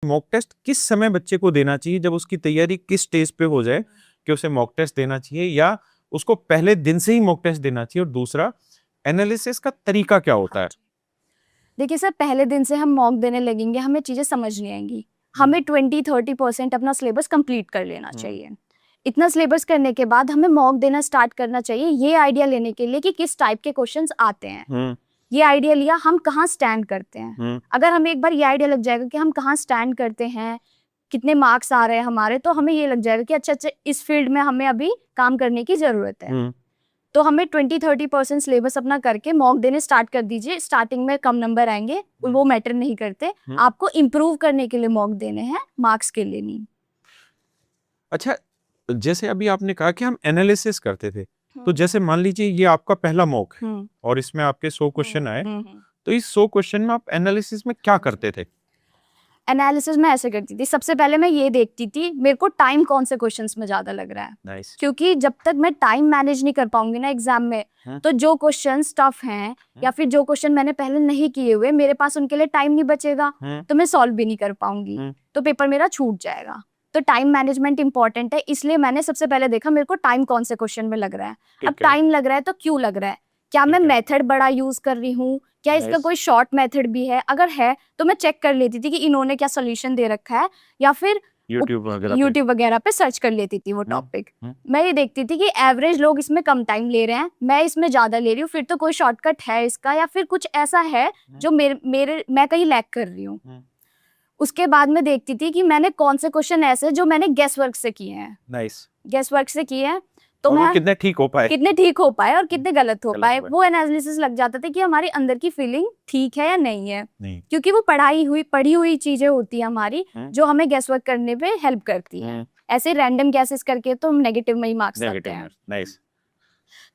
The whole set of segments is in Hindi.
मॉक टेस्ट किस समय बच्चे को देना चाहिए, जब उसकी तैयारी किस स्टेज पे हो जाए कि उसे मॉक टेस्ट देना चाहिए, या उसको पहले दिन से ही मॉक टेस्ट देना चाहिए? और दूसरा, एनालिसिस का तरीका क्या होता है? देखिए सर, पहले दिन से हम मॉक देने लगेंगे, हमें चीजें समझ नहीं आएंगी। हमें 20-30% अपना सिलेबस कंप्लीट कर लेना चाहिए। इतना सिलेबस करने के बाद हमें मॉक देना स्टार्ट करना चाहिए, ये आइडिया लेने के लिए कि किस टाइप के क्वेश्चंस आते हैं। ये आइडिया लिया, हम कहाँ स्टैंड करते हैं। अगर हमें एक बार ये आइडिया लग जाएगा कि हम कहाँ स्टैंड करते हैं, कितने मार्क्स आ रहे हैं हमारे, तो हमें ये लग जाएगा कि अच्छा इस फील्ड में हमें अभी काम करने की जरूरत है। तो हमें 20-30% सिलेबस अपना करके मॉक देने स्टार्ट कर दीजिए। स्टार्टिंग में कम नंबर आएंगे, वो मैटर नहीं करते। आपको इम्प्रूव करने के लिए मॉक देने हैं, मार्क्स के लिए नहीं। अच्छा, जैसे अभी आपने कहा कि हम एनालिसिस करते थे, तो जैसे मान लीजिए ये आपका पहला मॉक है और इसमें आपके 100 क्वेश्चन आए, तो इस 100 क्वेश्चन में आप एनालिसिस में क्या करते थे? एनालिसिस में ऐसे करती थी, सबसे पहले मैं ये देखती थी मेरे को टाइम कौन से क्वेश्चंस में ज्यादा लग रहा है। nice. क्योंकि जब तक मैं टाइम मैनेज नहीं कर पाऊंगी ना एग्जाम में, तो जो क्वेश्चंस टफ हैं या फिर जो क्वेश्चन मैंने पहले नहीं किए हुए, मेरे पास उनके लिए टाइम नहीं बचेगा, तो मैं सॉल्व भी नहीं कर पाऊंगी, तो पेपर मेरा छूट जाएगा। तो टाइम मैनेजमेंट इंपॉर्टेंट है, इसलिए मैंने सबसे पहले देखा मेरे को टाइम कौन से क्वेश्चन में लग रहा है। अब टाइम लग रहा है तो क्यों लग रहा है, क्या मैं मेथड बड़ा यूज कर रही हूँ, क्या इसका कोई शॉर्ट मेथड भी है। अगर है तो मैं चेक कर लेती थी कि इन्होंने क्या सोल्यूशन दे रखा है, या फिर यूट्यूब वगैरह पे सर्च कर लेती थी वो टॉपिक। मैं ये देखती थी कि एवरेज लोग इसमें कम टाइम ले रहे हैं, मैं इसमें ज्यादा ले रही हूँ, फिर तो कोई शॉर्टकट है इसका, या फिर कुछ ऐसा है जो मैं कहीं लैग कर रही हूँ। उसके बाद में देखती थी कि मैंने कौन से क्वेश्चन ऐसे जो मैंने गेस वर्क से किए हैं। गेस वर्क से किए हैं तो मैं कितने ठीक हो पाए और कितने गलत हो पाए, वो एनालिसिस लग जाता था कि हमारी अंदर की फीलिंग ठीक है या नहीं है। क्योंकि वो पढ़ी हुई चीजें होती है हमारी, जो हमें गेस वर्क करने पे हेल्प करती है। ऐसे रैंडम गैसेस करके तो हम नेगेटिव में ही मार्क्स लाते हैं।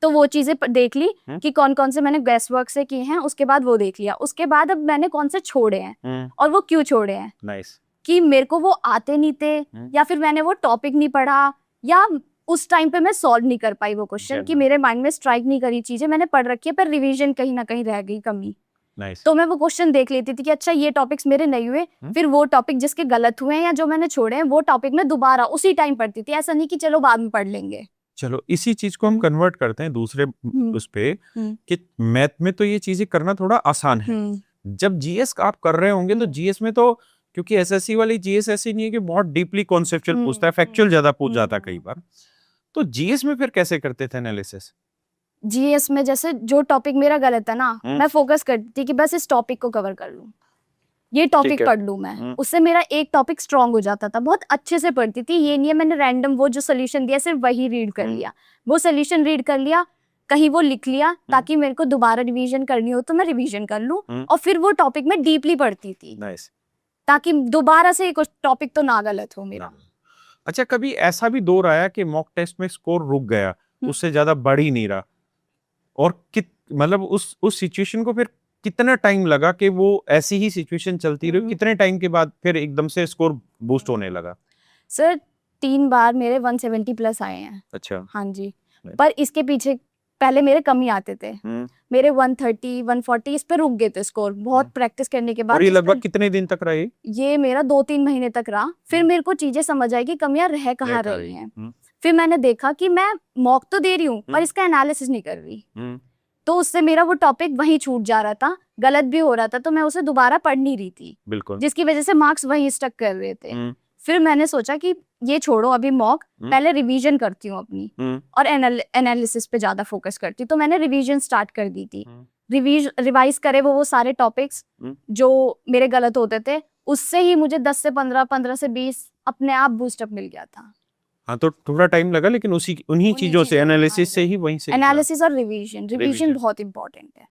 तो वो चीजें देख ली कि कौन कौन से मैंने गेस वर्क से किए हैं, उसके बाद वो देख लिया। उसके बाद अब मैंने कौन से छोड़े हैं और वो क्यों छोड़े हैं। कि मेरे को वो आते नहीं थे, या फिर मैंने वो टॉपिक नहीं पढ़ा, या उस टाइम पे मैं सॉल्व नहीं कर पाई वो क्वेश्चन, कि मेरे माइंड में स्ट्राइक नहीं करी चीजें, मैंने पढ़ रखी है पर रिवीजन कहीं ना कहीं रह गई कमी। तो मैं वो क्वेश्चन देख लेती थी कि अच्छा ये टॉपिक्स मेरे नहीं हुए, फिर वो टॉपिक जिसके गलत हुए हैं या जो मैंने छोड़े हैं, वो टॉपिक में दोबारा उसी टाइम पढ़ती थी। ऐसा नहीं कि चलो बाद में पढ़ लेंगे। चलो इसी चीज को हम कन्वर्ट करते हैं दूसरे उस पे, कि मैथ में तो ये चीजें करना थोड़ा आसान है। जब जीएस आप कर रहे होंगे तो जीएस में तो, क्योंकि एसएससी वाली जीएस ऐसी नहीं है कि बहुत डीपली कॉन्सेप्चुअल पूछता है, फैक्चुअल ज्यादा पूछ जाता है कई बार। तो जीएस में फिर कैसे करते थे एनालिसिस? जीएस में जैसे जो टॉपिक मेरा गलत है ना, मैं फोकस करती थी कि बस इस टॉपिक को कवर कर लूं, ये टॉपिक पढ़ लूं मैं। उससे मेरा एक टॉपिक स्ट्रांग हो जाता था, बहुत अच्छे से पढ़ती थी। ये नहीं है मैंने रैंडम वो जो सोल्यूशन दिया सिर्फ वही रीड कर लिया, वो सोल्यूशन रीड कर लिया, कहीं वो लिख लिया, ताकि मेरे को दोबारा रिवीजन करनी हो तो मैं रिवीजन कर लूं। और फिर वो टॉपिक में डीपली पढ़ती थी, ताकि दोबारा से कुछ टॉपिक तो ना गलत हो मेरा। अच्छा, कभी ऐसा भी दौर आया कि मॉक टेस्ट में स्कोर रुक गया, उससे ज्यादा बढ़ ही नहीं रहा, और मतलब उस सिचुएशन को फिर कितना टाइम लगा कि वो ऐसी ही सिचुएशन चलती रही? कितने टाइम के बाद फिर एकदम से स्कोर बूस्ट होने लगा? सर 3 बार मेरे 170 प्लस आए हैं। अच्छा। हाँ जी। पर इसके पीछे पहले मेरे कम ही आते थे, मेरे 130 140 इस पे रुक गए थे स्कोर, बहुत प्रैक्टिस करने के बाद। और ये लगभग कितने दिन तक रही? ये मेरा 2-3 महीने तक रहा। फिर मेरे को चीजें समझ आई कि कमियां रह कहाँ रही हैं। फिर मैंने देखा कि मैं मॉक तो दे रही हूँ पर इसका एनालिसिस नहीं कर रही, तो उससे मेरा वो टॉपिक वहीं छूट जा रहा था, गलत भी हो रहा था, तो मैं उसे दोबारा पढ़ नहीं रही थी, बिल्कुल, जिसकी वजह से मार्क्स वहीं स्टक कर रहे थे। फिर मैंने सोचा कि ये छोड़ो अभी मॉक, पहले रिवीजन करती हूँ अपनी, और एनालिसिस पे ज्यादा फोकस करती हूँ। तो मैंने रिवीजन स्टार्ट कर दी थी। रिवाइज करे वो सारे टॉपिक्स जो मेरे गलत होते थे, उससे ही मुझे 10 से 15, 15 से 20 अपने आप बूस्टअप मिल गया था। हाँ, तो थोड़ा टाइम लगा, लेकिन उन्हीं चीजों से, एनालिसिस से ही, वहीं से। एनालिसिस और रिवीजन बहुत इंपॉर्टेंट है।